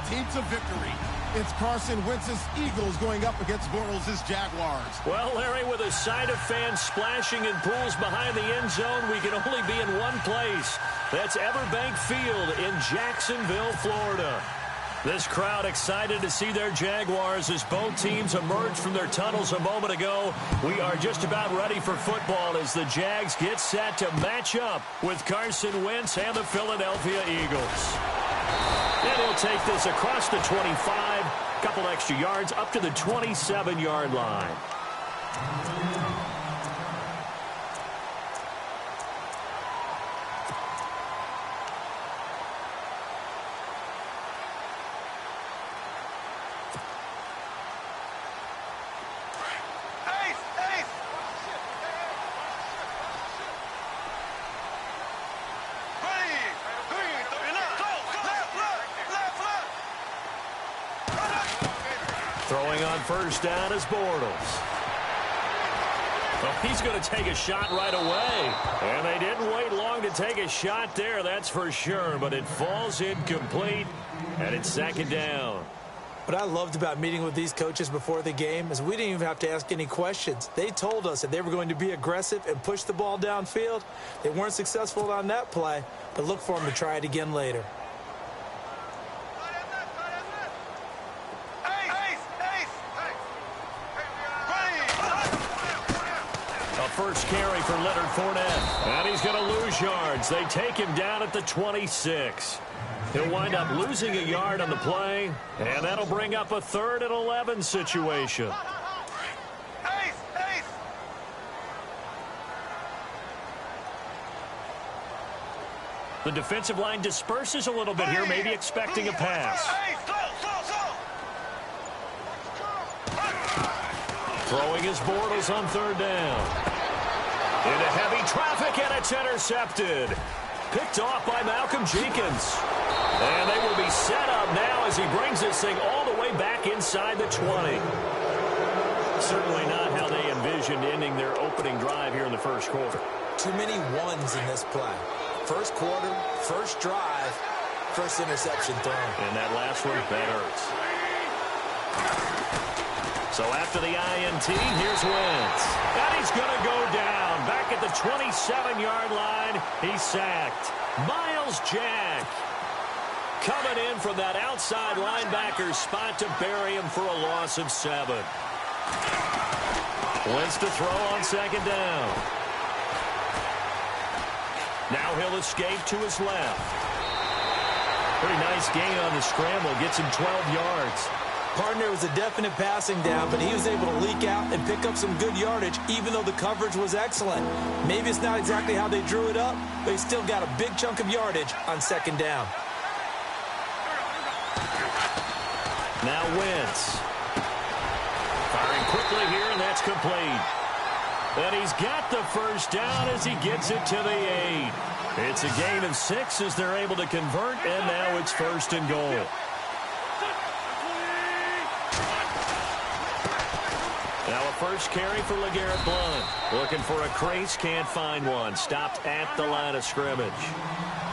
team to victory. It's Carson Wentz's Eagles going up against Bortles' Jaguars. Well, Larry, with a sight of fans splashing in pools behind the end zone, we can only be in one place. That's Everbank Field in Jacksonville, Florida. This crowd excited to see their Jaguars as both teams emerged from their tunnels a moment ago. We are just about ready for football as the Jags get set to match up with Carson Wentz and the Philadelphia Eagles. And he'll take this across the 25, couple extra yards up to the 27-yard line. Throwing on first down is Bortles. Well, he's going to take a shot right away. And they didn't wait long to take a shot there, that's for sure. But it falls incomplete, and it's second down. What I loved about meeting with these coaches before the game is we didn't even have to ask any questions. They told us that they were going to be aggressive and push the ball downfield. They weren't successful on that play, but look for them to try it again later. First carry for Leonard Fournette. And he's going to lose yards. They take him down at the 26. He'll wind up losing a yard on the play, and that'll bring up a 3rd and 11 situation. The defensive line disperses a little bit here, maybe expecting a pass. Throwing his Bortles on 3rd down. Into heavy traffic, and it's intercepted. Picked off by Malcolm Jenkins. And they will be set up now as he brings this thing all the way back inside the 20. Certainly not how they envisioned ending their opening drive here in the first quarter. Too many ones in this play. First quarter, first drive, first interception thrown. And that last one, that hurts. So after the INT, here's Wentz. And he's going to go down. Back at the 27-yard line, he's sacked. Miles Jack coming in from that outside linebacker spot to bury him for a loss of 7. Wentz to throw on second down. Now he'll escape to his left. Pretty nice gain on the scramble. Gets him 12 yards. Partner was a definite passing down, but he was able to leak out and pick up some good yardage, even though the coverage was excellent. Maybe it's not exactly how they drew it up, but he still got a big chunk of yardage on second down. Now Wentz. Firing quickly here, and that's complete. And he's got the first down as he gets it to the 8. It's a gain of 6 as they're able to convert, and now it's 1st and goal. Now a first carry for LeGarrette Blount. Looking for a crease, can't find one. Stopped at the line of scrimmage.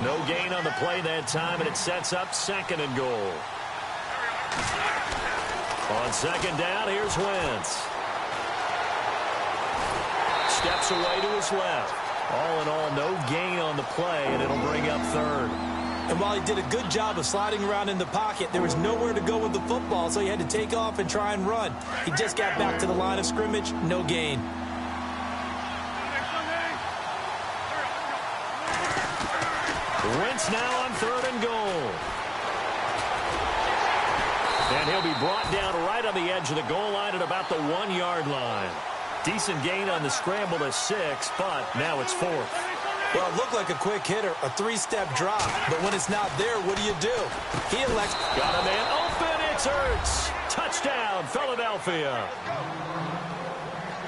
No gain on the play that time, and it sets up 2nd and goal. On second down, here's Wentz. Steps away to his left. All in all, no gain on the play, and it'll bring up 3rd. And while he did a good job of sliding around in the pocket, there was nowhere to go with the football, so he had to take off and try and run. He just got back to the line of scrimmage, no gain. Wentz now on 3rd and goal. And he'll be brought down right on the edge of the goal line at about the 1-yard line. Decent gain on the scramble to 6, but now it's 4th. Well, it looked like a quick hitter, a 3-step drop. But when it's not there, what do? He elects. Got a man open. It's Ertz. Touchdown, Philadelphia.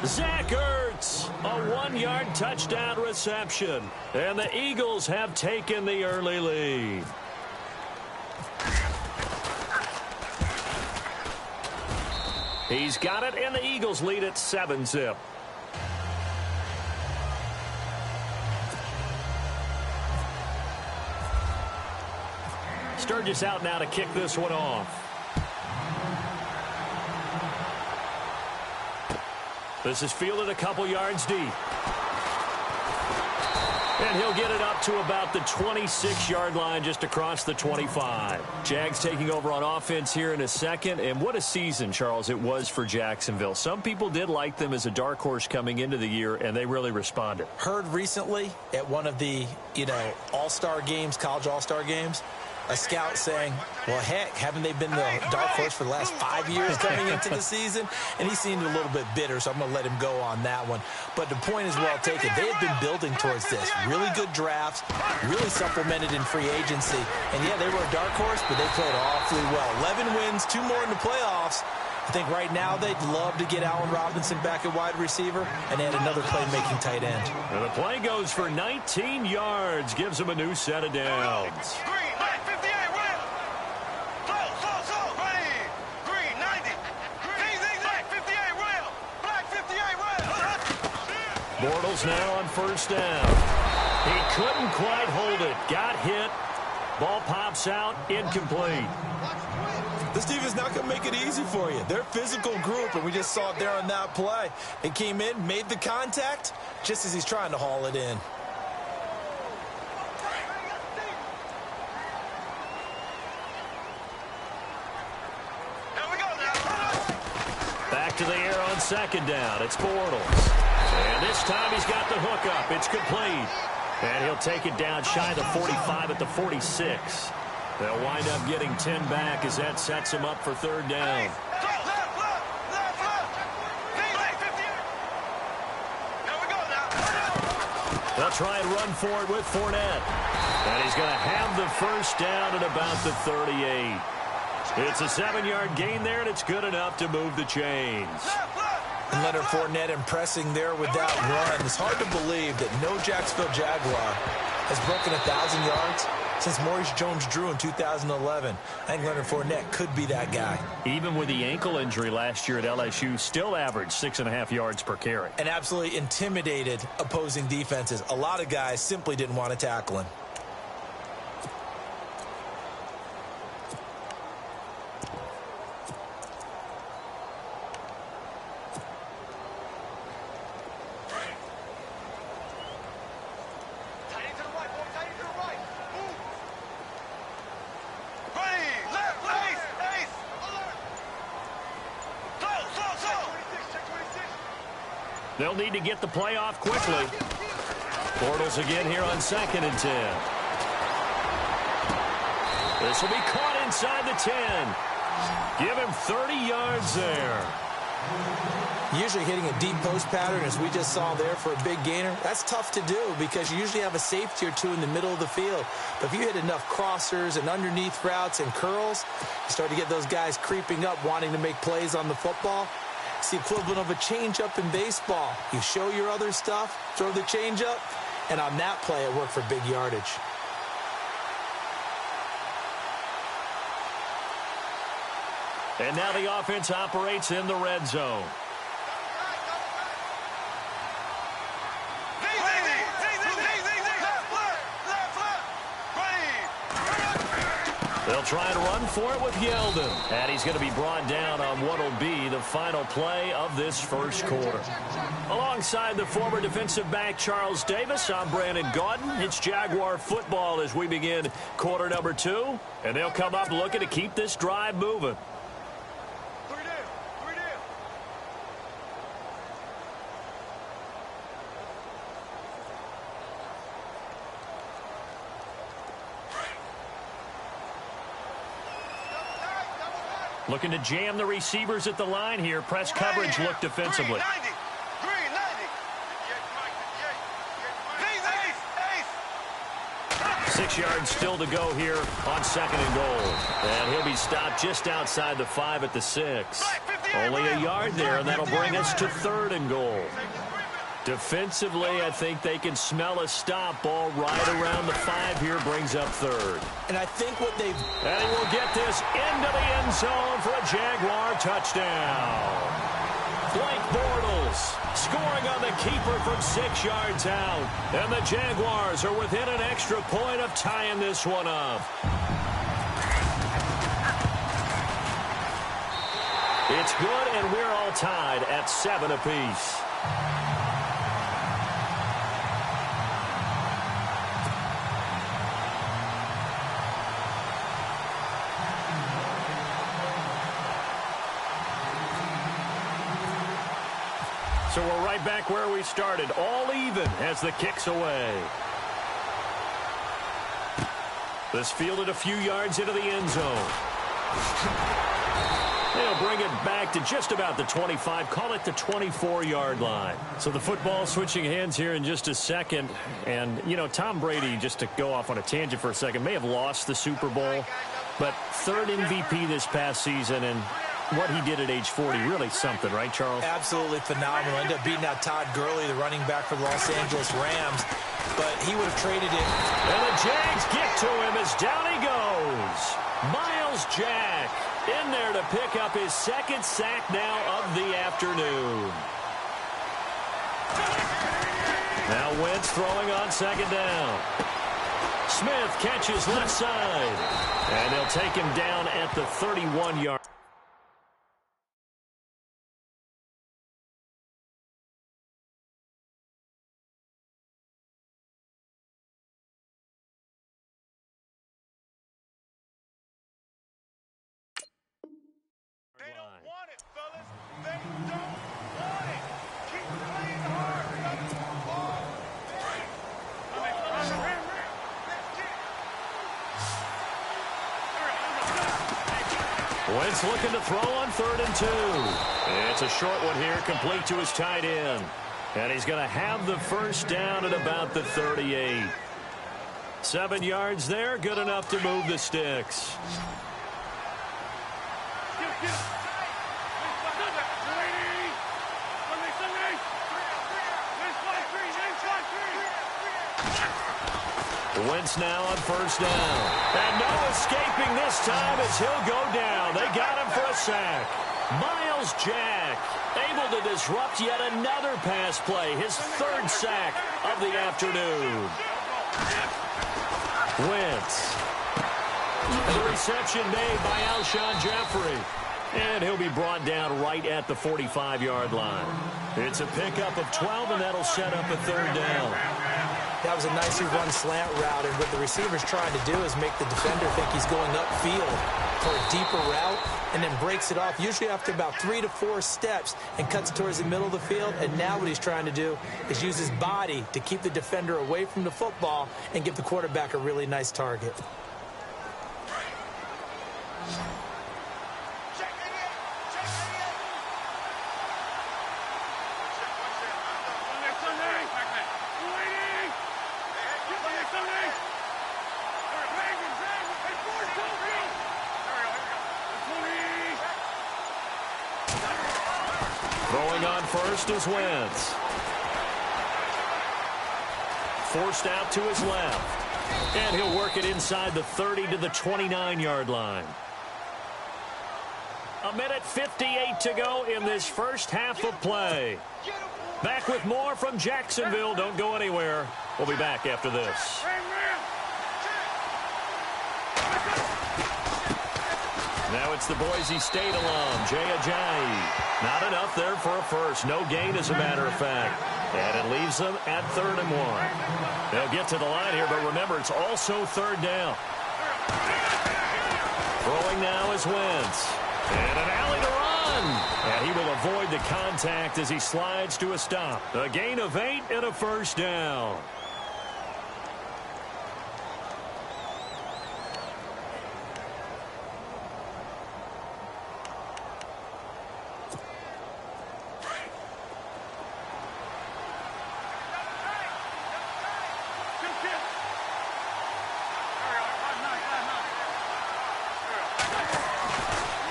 Zach Ertz, a 1-yard touchdown reception. And the Eagles have taken the early lead. He's got it, and the Eagles lead at 7-zip. Sturgis out now to kick this one off. This is fielded a couple yards deep. And he'll get it up to about the 26-yard line, just across the 25. Jags taking over on offense here in a second. And what a season, Charles, it was for Jacksonville. Some people did like them as a dark horse coming into the year, and they really responded. Heard recently at one of the, all-star games, college all-star games, a scout saying, well, heck, haven't they been the dark horse for the last 5 years coming into the season? And he seemed a little bit bitter, so I'm going to let him go on that one. But the point is well taken. They have been building towards this. Really good drafts, really supplemented in free agency. And, yeah, they were a dark horse, but they played awfully well. 11 wins, 2 more in the playoffs. I think right now they'd love to get Allen Robinson back at wide receiver and add another playmaking tight end. And the play goes for 19 yards, gives them a new set of downs. Bortles now on first down. He couldn't quite hold it. Got hit. Ball pops out. Incomplete. This team is not going to make it easy for you. They're a physical group, and we just saw it there on that play. It came in, made the contact, just as he's trying to haul it in. Back to the air on second down. It's Bortles. And this time he's got the hook up. It's complete. And he'll take it down shy of the 45 at the 46. They'll wind up getting 10 back as that sets him up for third down. They'll try and run for it with Fournette. And he's going to have the first down at about the 38. It's a 7-yard gain there, and it's good enough to move the chains. And Leonard Fournette impressing there with that run. It's hard to believe that no Jacksonville Jaguar has broken 1,000 yards since Maurice Jones-Drew in 2011. I think Leonard Fournette could be that guy. Even with the ankle injury last year at LSU, still averaged 6.5 yards per carry. And absolutely intimidated opposing defenses. A lot of guys simply didn't want to tackle him. They'll need to get the play off quickly. Bortles again here on 2nd and 10. This will be caught inside the 10. Give him 30 yards there. Usually hitting a deep post pattern, as we just saw there for a big gainer, that's tough to do because you usually have a safety or two in the middle of the field. But if you hit enough crossers and underneath routes and curls, you start to get those guys creeping up wanting to make plays on the football. It's the equivalent of a changeup in baseball. You show your other stuff, throw the changeup, and on that play it worked for big yardage. And now the offense operates in the red zone. They'll try and run for it with Yeldon. And he's going to be brought down on what will be the final play of this first quarter. Alongside the former defensive back Charles Davis, I'm Brandon Gaudin. It's Jaguar football as we begin quarter number 2. And they'll come up looking to keep this drive moving. Looking to jam the receivers at the line here. Press coverage look defensively. 6 yards still to go here on 2nd and goal. And he'll be stopped just outside the 5 at the 6. Only a yard there, and that'll bring us to 3rd and goal. Defensively, I think they can smell a stop ball right around the 5 here, brings up 3rd. And I think what they've... And he will get this into the end zone for a Jaguar touchdown. Blake Bortles scoring on the keeper from 6 yards out. And the Jaguars are within an extra point of tying this one up. It's good, and we're all tied at 7 apiece. So we're right back where we started, all even as the kick's away. This fielded a few yards into the end zone. They'll bring it back to just about the 25, call it the 24-yard line. So the football switching hands here in just a second. And, you know, Tom Brady, just to go off on a tangent for a second, may have lost the Super Bowl, but third MVP this past season, and what he did at age 40, really something, right, Charles? Absolutely phenomenal. Ended up beating out Todd Gurley, the running back for the Los Angeles Rams, but he would have traded it. And the Jags get to him as down he goes. Myles Jack in there to pick up his second sack now of the afternoon. Now Wentz throwing on second down. Smith catches left side, and they'll take him down at the 31-yard. They don't want it, fellas. They don't want it. Keep playing hard. Wentz looking to throw on 3rd and 2. It's a short one here, complete to his tight end. And he's going to have the first down at about the 38. 7 yards there, good enough to move the sticks. Wentz now on 1st down. And no escaping this time as he'll go down. They got him for a sack. Myles Jack able to disrupt yet another pass play. His 3rd sack of the afternoon. Wentz. The reception made by Alshon Jeffrey. And he'll be brought down right at the 45-yard line. It's a pickup of 12, and that'll set up a 3rd down. That was a nicely run slant route, and what the receiver's trying to do is make the defender think he's going upfield for a deeper route, and then breaks it off, usually after about 3 to 4 steps, and cuts towards the middle of the field. And now what he's trying to do is use his body to keep the defender away from the football and give the quarterback a really nice target. Throwing on 1st is Wentz. Forced out to his left. And he'll work it inside the 30 to the 29-yard line. 1:58 to go in this first half of play. Back with more from Jacksonville. Don't go anywhere. We'll be back after this. Now it's the Boise State alum, Jay Ajayi. Not enough there for a first. No gain, as a matter of fact. And it leaves them at 3rd and 1. They'll get to the line here, but remember, it's also 3rd down. Throwing now is Wentz. And an alley to run. And he will avoid the contact as he slides to a stop. A gain of 8 and a first down.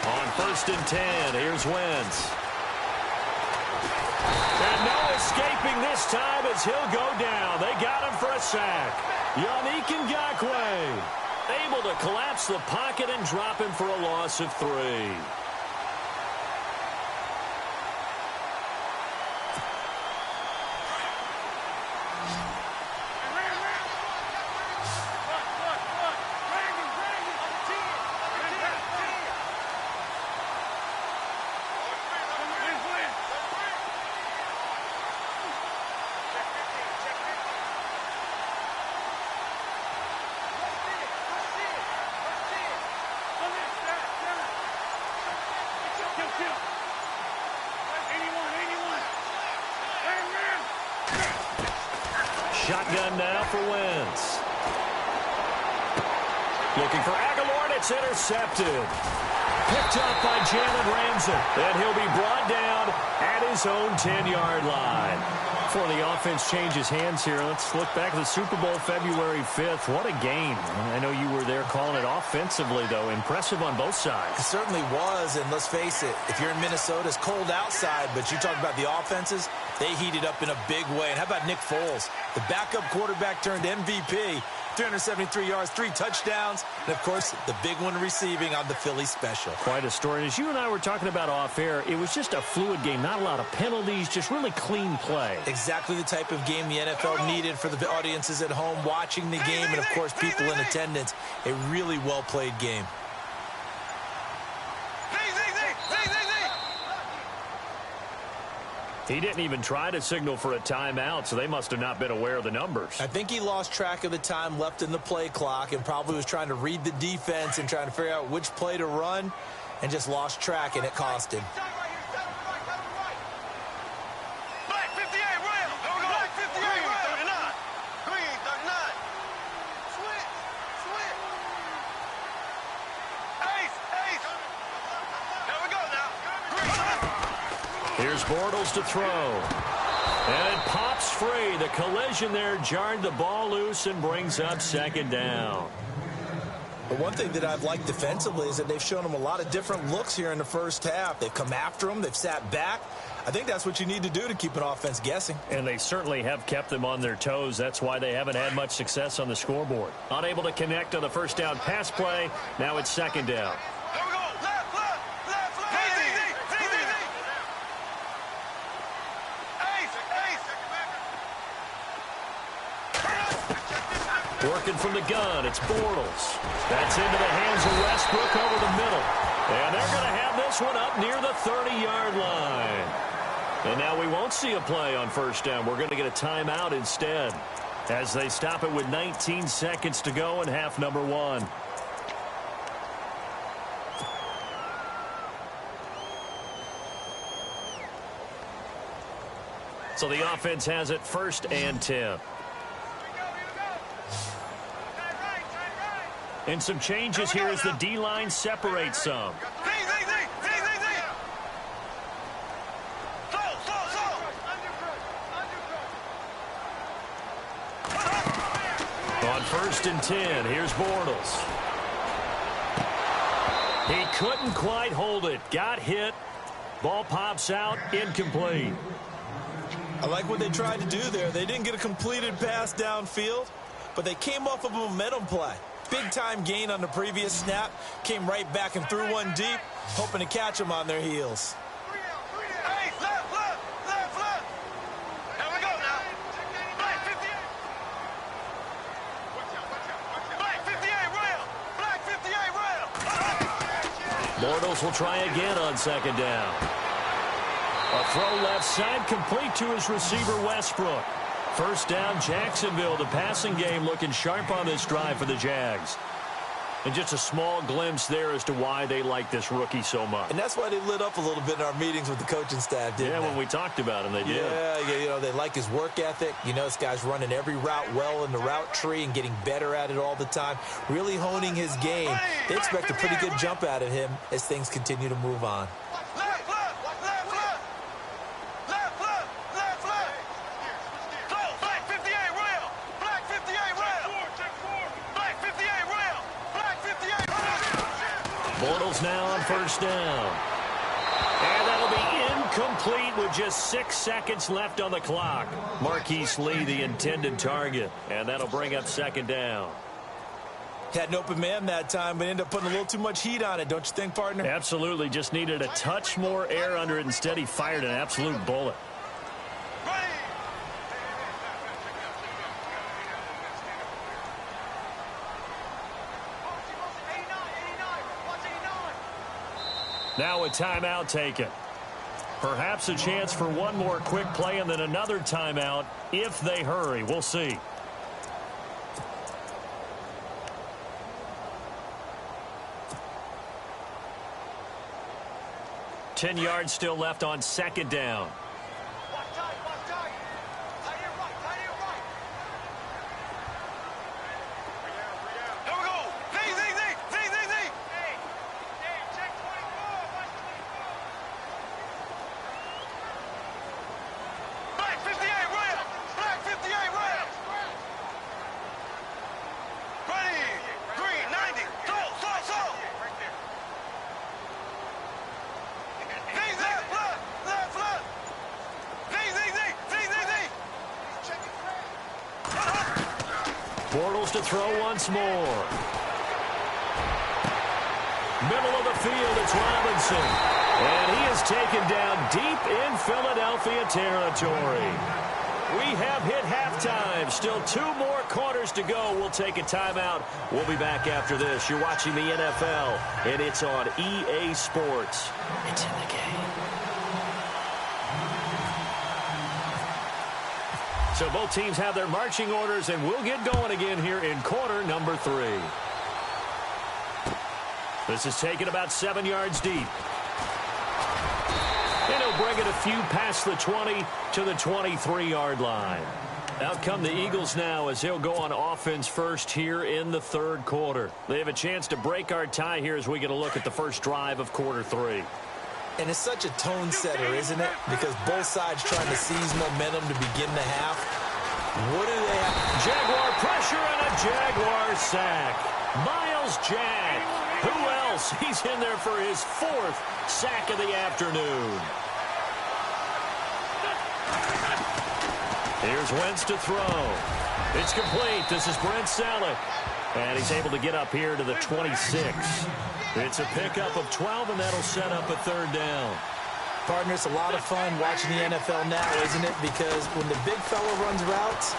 On 1st and 10, here's Wentz. And no escaping this time as he'll go down. They got him for a sack. Yannick Ngakoue able to collapse the pocket and drop him for a loss of 3. Shotgun now for Wentz. Looking for Aguilar, and it's intercepted. Picked up by Jalen Ramsey. And he'll be brought down at his own 10-yard line. Before the offense changes hands here, let's look back at the Super Bowl February 5th. What a game. I know you were there calling it offensively, though. Impressive on both sides. It certainly was, and let's face it, if you're in Minnesota, it's cold outside, but you talk about the offenses, they heated up in a big way. And how about Nick Foles? The backup quarterback turned MVP. 373 yards, 3 touchdowns, and, of course, the big one receiving on the Philly special. Quite a story. As you and I were talking about off air, it was just a fluid game. Not a lot of penalties, just really clean play. Exactly the type of game the NFL needed for the audiences at home watching the game and, of course, people in attendance. A really well-played game. He didn't even try to signal for a timeout, so they must have not been aware of the numbers. I think he lost track of the time left in the play clock and probably was trying to read the defense and trying to figure out which play to run and just lost track, and it cost him. Black 58, rail. Black 58, rail. Green 39. Switch. Ace. Here we go now. Green. Here's Bortles to throw. And it pops free. The collision there jarred the ball loose and brings up second down. But one thing that I've liked defensively is that they've shown him a lot of different looks here in the first half. They've come after him. They've sat back. I think that's what you need to do to keep an offense guessing. And they certainly have kept them on their toes. That's why they haven't had much success on the scoreboard. Unable to connect on the first down pass play. Now it's second down. Here we go. Left. Ace. Working from the gun, it's Bortles. That's into the hands of Westbrook over the middle. And they're going to have this one up near the 30-yard line. And now we won't see a play on first down. We're going to get a timeout instead as they stop it with 19 seconds to go in half number 1. So the offense has it first and 10. And some changes here as the D-line separates some. On first and 10, here's Bortles. He couldn't quite hold it. Got hit. Ball pops out. Incomplete. I like what they tried to do there. They didn't get a completed pass downfield, but they came off of a momentum play. Big-time gain on the previous snap. Came right back and threw one deep, hoping to catch them on their heels. Bortles will try again on second down. A throw left side complete to his receiver Westbrook. First down, Jacksonville. The passing game looking sharp on this drive for the Jags. And just a small glimpse there as to why they like this rookie so much. And that's why they lit up a little bit in our meetings with the coaching staff, didn't they? Yeah, when we talked about him, they did. Yeah, you know, they like his work ethic. You know, this guy's running every route well in the route tree and getting better at it all the time. Really honing his game. They expect a pretty good jump out of him as things continue to move on. Bortles now on first down. And that'll be incomplete with just 6 seconds left on the clock. Marquise Lee, the intended target. And that'll bring up second down. Had an open man that time, but ended up putting a little too much heat on it, don't you think, partner? Absolutely. Just needed a touch more air under it. Instead, he fired an absolute bullet. Now a timeout taken. Perhaps a chance for one more quick play and then another timeout if they hurry. We'll see. 10 yards still left on second down. Watch tight, watch tight. Tight end right, tight end right. Here we go. Z. Hey, check 24, watch 24. Black 58, Rams. Black 58, Rams. Ready. Green 90. Slow. Right there. Left. Bortles to throw once more. Middle of the field, it's Robinson. And he is taken down deep in Philadelphia territory. We have hit halftime. Still 2 more quarters to go. We'll take a timeout. We'll be back after this. You're watching the NFL, and it's on EA Sports. It's in the game. So both teams have their marching orders, and we'll get going again here in quarter number 3. This is taken about 7 yards deep. And he'll bring it a few past the 20 to the 23-yard line. Out come the Eagles now as he'll go on offense first here in the third quarter. They have a chance to break our tie here as we get a look at the first drive of quarter 3. And it's such a tone setter, isn't it? Because both sides trying to seize momentum to begin the half. What do they have? Jaguar pressure and a Jaguar sack. Miles Jack. Who else? He's in there for his 4th sack of the afternoon. Here's Wentz to throw. It's complete. This is Brent Selleck. And he's able to get up here to the 26. It's a pickup of 12, and that'll set up a third down. Partner, it's a lot of fun watching the NFL now, isn't it? Because when the big fella runs routes,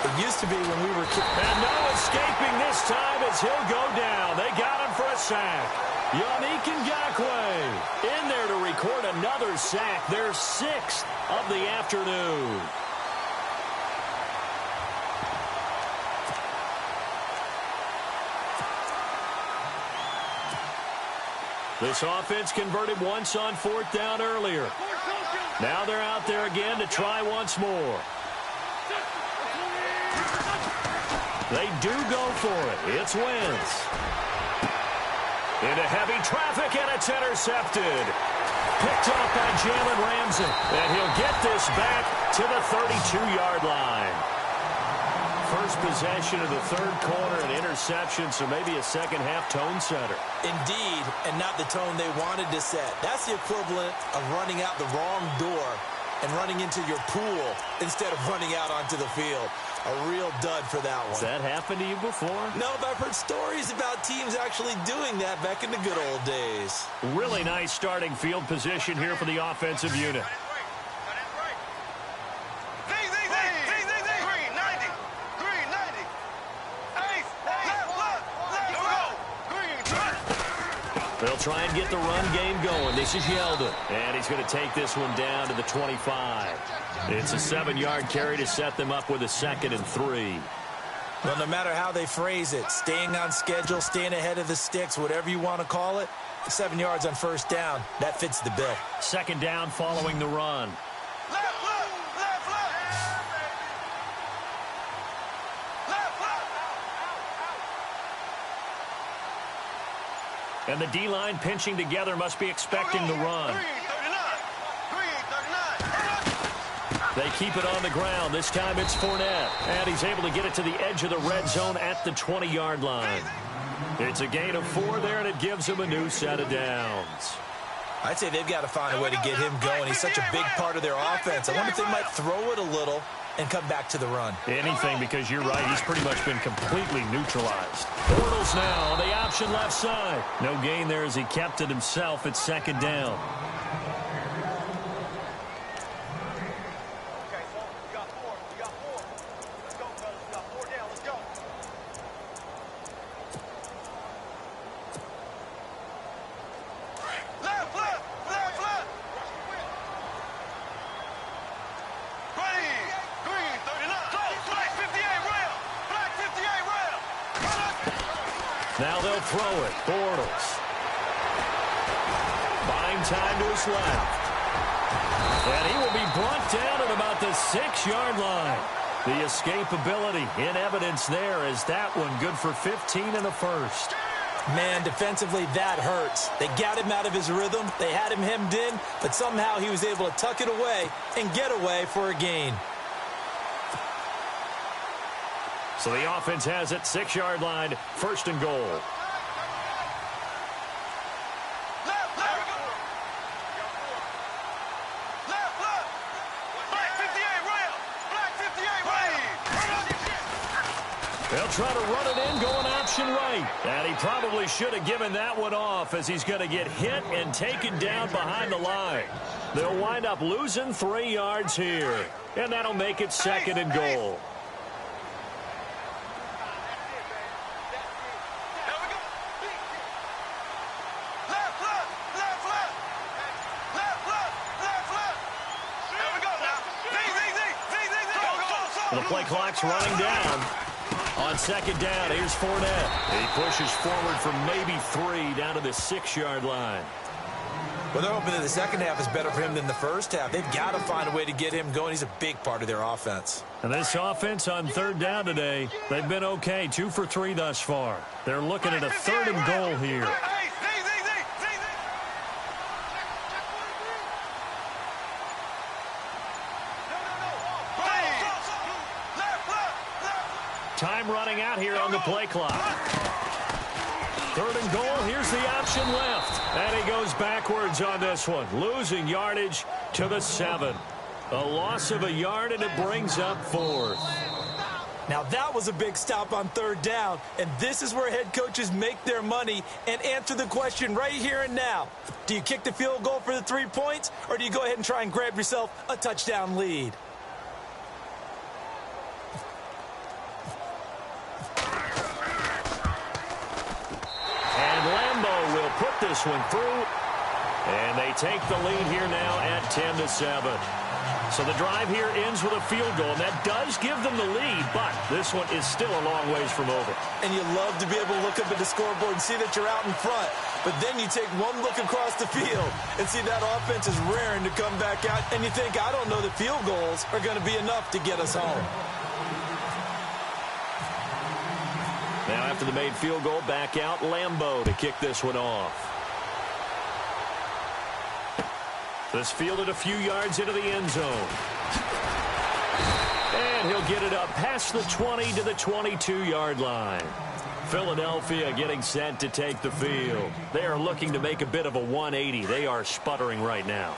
it used to be when we were kids. And no escaping this time as he'll go down. They got him for a sack. Yannick Ngakoue in there to record another sack. Their 6th of the afternoon. This offense converted once on 4th down earlier. Now they're out there again to try once more. They do go for it. It's Wentz. Into heavy traffic, and it's intercepted. Picked off by Jalen Ramsey. And he'll get this back to the 32-yard line. First possession of the third quarter, an interception, so maybe a second-half tone setter. Indeed, and not the tone they wanted to set. That's the equivalent of running out the wrong door and running into your pool instead of running out onto the field. A real dud for that one. Has that happened to you before? No, but I've heard stories about teams actually doing that back in the good old days. Really nice starting field position here for the offensive unit. They'll try and get the run game going. This is Yeldon. And he's going to take this one down to the 25. It's a 7-yard carry to set them up with a 2nd and 3. Well, no matter how they phrase it, staying on schedule, staying ahead of the sticks, whatever you want to call it, 7 yards on first down, that fits the bill. 2nd down following the run. And the D-line pinching together must be expecting the run. They keep it on the ground. This time it's Fournette. And he's able to get it to the edge of the red zone at the 20-yard line. It's a gain of 4 there, and it gives him a new set of downs. I'd say they've got to find a way to get him going. He's such a big part of their offense. I wonder if they might throw it a little and come back to the run. Anything, because you're right. He's pretty much been completely neutralized. Bortles now on the option left side. No gain there as he kept it himself at 2nd down. Now they'll throw it. Bortles. By Game time to his left. And he will be brought down at about the 6-yard line. The escapability in evidence there as that one good for 15 in the first. Man, defensively, that hurts. They got him out of his rhythm. They had him hemmed in, but somehow he was able to tuck it away and get away for a gain. So the offense has it, 6-yard line, first and goal. They'll try to run it in, going option right. And he probably should have given that one off as he's going to get hit and taken down behind the line. They'll wind up losing 3 yards here. And that'll make it second and goal. The play clock's running down. On second down, here's Fournette. He pushes forward for maybe 3 down to the 6-yard line. Well, they're hoping that the second half is better for him than the first half. They've got to find a way to get him going. He's a big part of their offense. And this offense on third down today, they've been okay. 2 for 3 thus far. They're looking at a third and goal here. Time running out here on the play clock. Third and goal. Here's the option left. And he goes backwards on this one. Losing yardage to the 7. A loss of a yard, and it brings up 4th. Now, that was a big stop on third down, and this is where head coaches make their money and answer the question right here and now. Do you kick the field goal for the 3 points, or do you go ahead and try and grab yourself a touchdown lead? Put this one through, and they take the lead here now at 10-7. So the drive here ends with a field goal, and that does give them the lead, but this one is still a long ways from over. And you love to be able to look up at the scoreboard and see that you're out in front, but then you take one look across the field and see that offense is raring to come back out, and you think, I don't know that field goals are going to be enough to get us home. Now after the made field goal, back out Lambeau to kick this one off. This fielded a few yards into the end zone. And he'll get it up past the 20 to the 22-yard line. Philadelphia getting set to take the field. They are looking to make a bit of a 180. They are sputtering right now.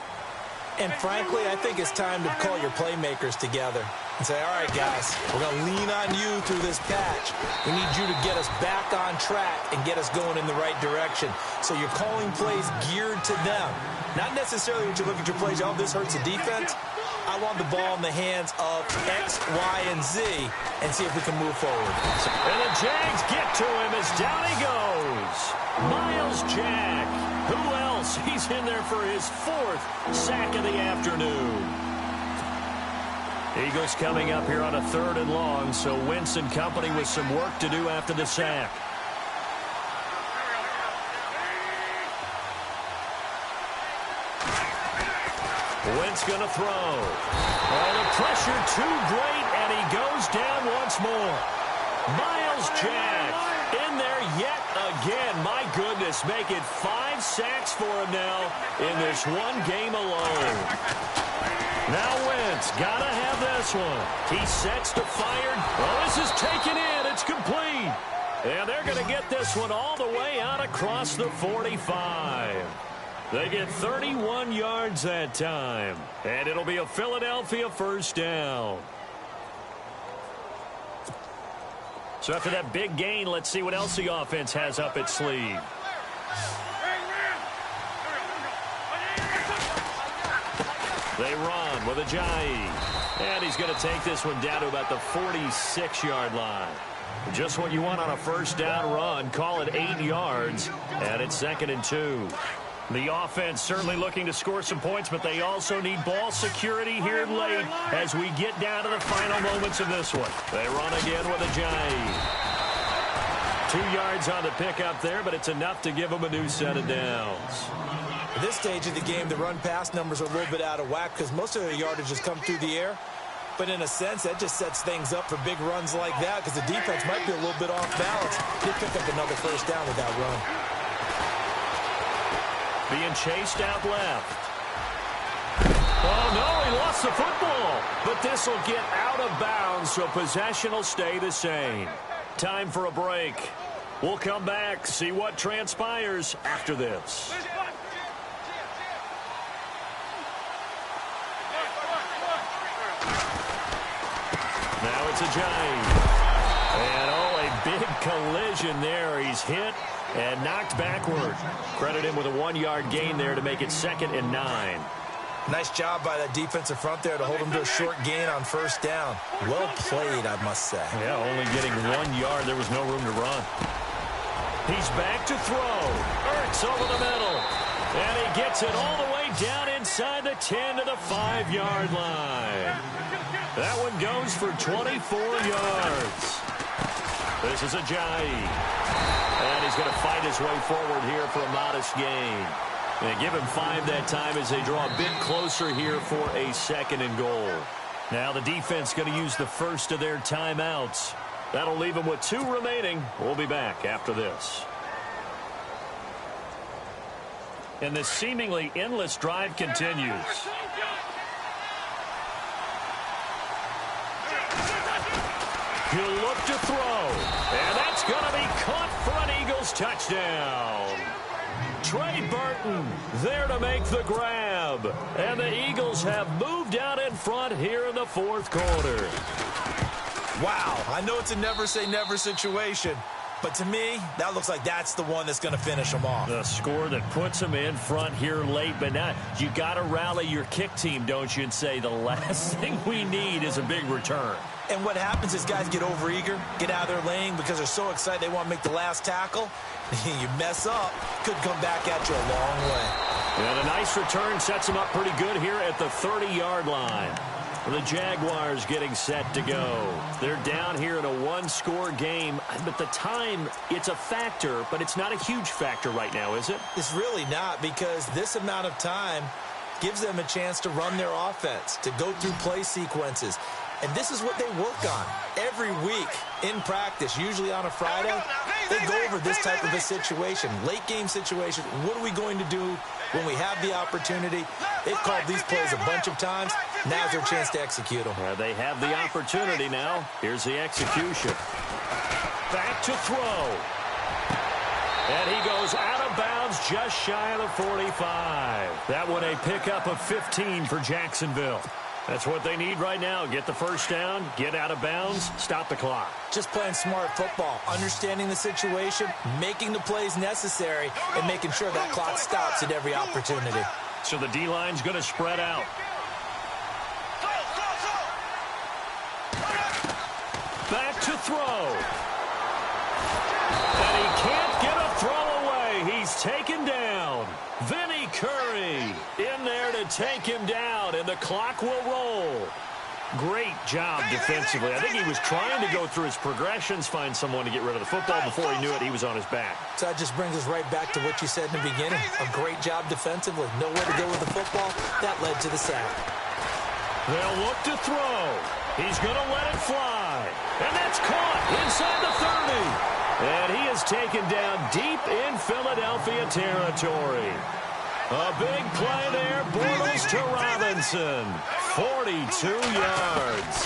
And frankly, I think it's time to call your playmakers together and say, all right, guys, we're going to lean on you through this patch. We need you to get us back on track and get us going in the right direction. So you're calling plays geared to them. Not necessarily when you look at your plays, oh, this hurts the defense. I want the ball in the hands of X, Y, and Z and see if we can move forward. And the Jags get to him as down he goes. Myles Jack. Who else? He's in there for his 4th sack of the afternoon. Eagles coming up here on a 3rd and long, so Wentz and company with some work to do after the sack. Wentz going to throw. Oh, the pressure too great, and he goes down once more. Myles Jack in there yet again. My goodness, make it 5 sacks for him now in this one game alone. Now Wentz got to have this one. He sets to fire. Oh, this is taken in. It's complete. And they're going to get this one all the way out across the 45. They get 31 yards that time. And it'll be a Philadelphia first down. So after that big gain, let's see what else the offense has up its sleeve. They run with Ajayi. And he's going to take this one down to about the 46-yard line. Just what you want on a first down run. Call it 8 yards. And it's 2nd and 2. The offense certainly looking to score some points, but they also need ball security here late as we get down to the final moments of this one. They run again with Ajayi. 2 yards on the pickup there, but it's enough to give them a new set of downs. At this stage of the game, the run-pass numbers are a little bit out of whack because most of their yardage has come through the air. But in a sense, that just sets things up for big runs like that because the defense might be a little bit off balance. They pick up another first down with that run. Being chased out left. Oh, no, he lost the football. But this will get out of bounds, so possession will stay the same. Time for a break. We'll come back, see what transpires after this. Now it's Ajayi. And, oh, a big collision there. He's hit and knocked backward. Credit him with a 1-yard gain there to make it 2nd and 9. Nice job by that defensive front there to hold him to a short gain on first down. Well played, I must say. Yeah, only getting 1 yard. There was no room to run. He's back to throw. Ertz over the middle. And he gets it all the way down inside the 10 to the 5-yard line. That one goes for 24 yards. This is Ajayi. And he's going to fight his way forward here for a modest gain. And give him 5 that time as they draw a bit closer here for a 2nd and goal. Now the defense going to use the first of their timeouts. That'll leave them with 2 remaining. We'll be back after this. And this seemingly endless drive continues. He'll look to throw. And that's going to be caught for an Eagles touchdown. Trey Burton there to make the grab. And the Eagles have moved out in front here in the 4th quarter. Wow, I know it's a never-say-never situation, but to me, that looks like that's the one that's going to finish them off. The score that puts them in front here late, but now you got to rally your kick team, don't you, and say the last thing we need is a big return. And what happens is guys get overeager, get out of their lane because they're so excited they want to make the last tackle. You mess up, could come back at you a long way. And a nice return sets them up pretty good here at the 30-yard line. The Jaguars getting set to go. They're down here in a 1-score game, but the time, it's a factor, but it's not a huge factor right now, is it? It's really not, because this amount of time gives them a chance to run their offense, to go through play sequences. And this is what they work on every week in practice, usually on a Friday. They go over this type of a situation, late game situation. What are we going to do when we have the opportunity? They've called these plays a bunch of times. Now's their chance to execute them. They have the opportunity now. Here's the execution. Back to throw. And he goes out of bounds just shy of the 45. That one a pickup of 15 for Jacksonville. That's what they need right now. Get the first down, get out of bounds, stop the clock. Just playing smart football, understanding the situation, making the plays necessary, and making sure that clock stops at every opportunity. So the D-line's going to spread out. Back to throw. And he can't get a throw away. He's taken down. Vinny Curry in there to take him down, and the clock will roll. Great job defensively. I think he was trying to go through his progressions, find someone to get rid of the football. Before he knew it, he was on his back. So that just brings us right back to what you said in the beginning. A great job defensively. Nowhere to go with the football. That led to the sack. They'll look to throw. He's going to let it fly. And that's caught inside the 30. And he is taken down deep in Philadelphia territory. A big play there. Bortles to Robinson. 42 yards.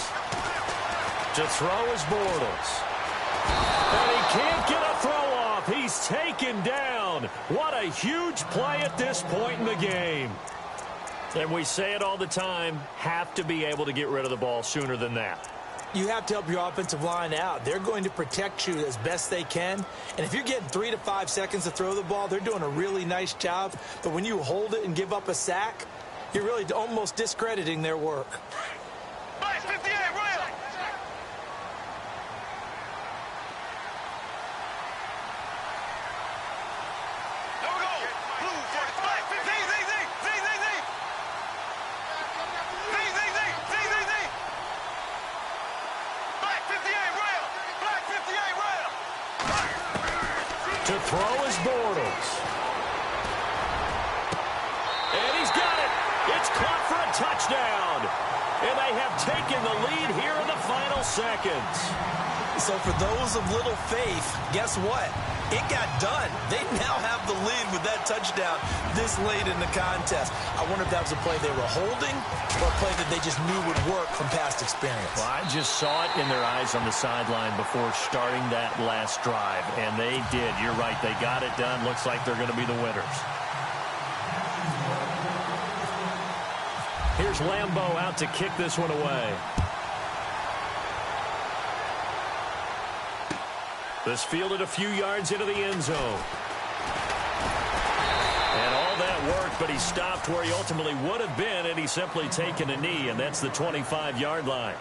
To throw is Bortles. And he can't get a throw off. He's taken down. What a huge play at this point in the game. And we say it all the time, have to be able to get rid of the ball sooner than that. You have to help your offensive line out. They're going to protect you as best they can. And if you're getting 3 to 5 seconds to throw the ball, they're doing a really nice job. But when you hold it and give up a sack, you're really almost discrediting their work. To throw is Bortles. touchdown. And they have taken the lead here in the final seconds. So for those of little faith, guess what? It got done. They now have the lead with that touchdown this late in the contest. I wonder if that was a play they were holding or a play that they just knew would work from past experience. Well, I just saw it in their eyes on the sideline before starting that last drive, and they did. You're right. They got it done. Looks like they're going to be the winners. Here's Lambeau out to kick this one away. This fielded a few yards into the end zone. And all that worked, but he stopped where he ultimately would have been, and he's simply taken a knee, and that's the 25-yard line.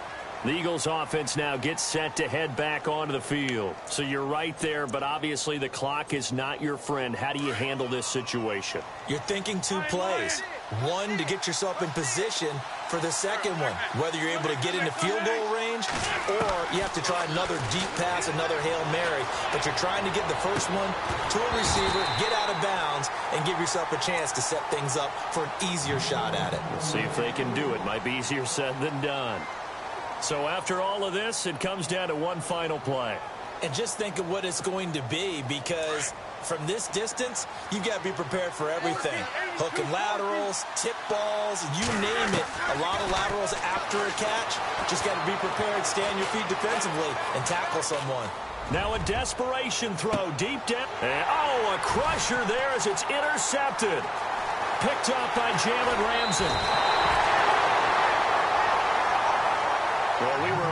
The Eagles offense now gets set to head back onto the field. So you're right there, but obviously the clock is not your friend. How do you handle this situation? You're thinking two plays. One, to get yourself in position for the second one, whether you're able to get into field goal range or you have to try another deep pass, another Hail Mary. But you're trying to get the first one to a receiver, get out of bounds, and give yourself a chance to set things up for an easier shot at it. We'll see if they can do it. Might be easier said than done. So after all of this, it comes down to one final play. And just think of what it's going to be, because from this distance, you've got to be prepared for everything. Hook and laterals, tip balls, you name it. A lot of laterals after a catch. Just got to be prepared, stay on your feet defensively, and tackle someone. Now a desperation throw deep down. And, a crusher there as it's intercepted. Picked up by Jalen Ramsey. Well, we were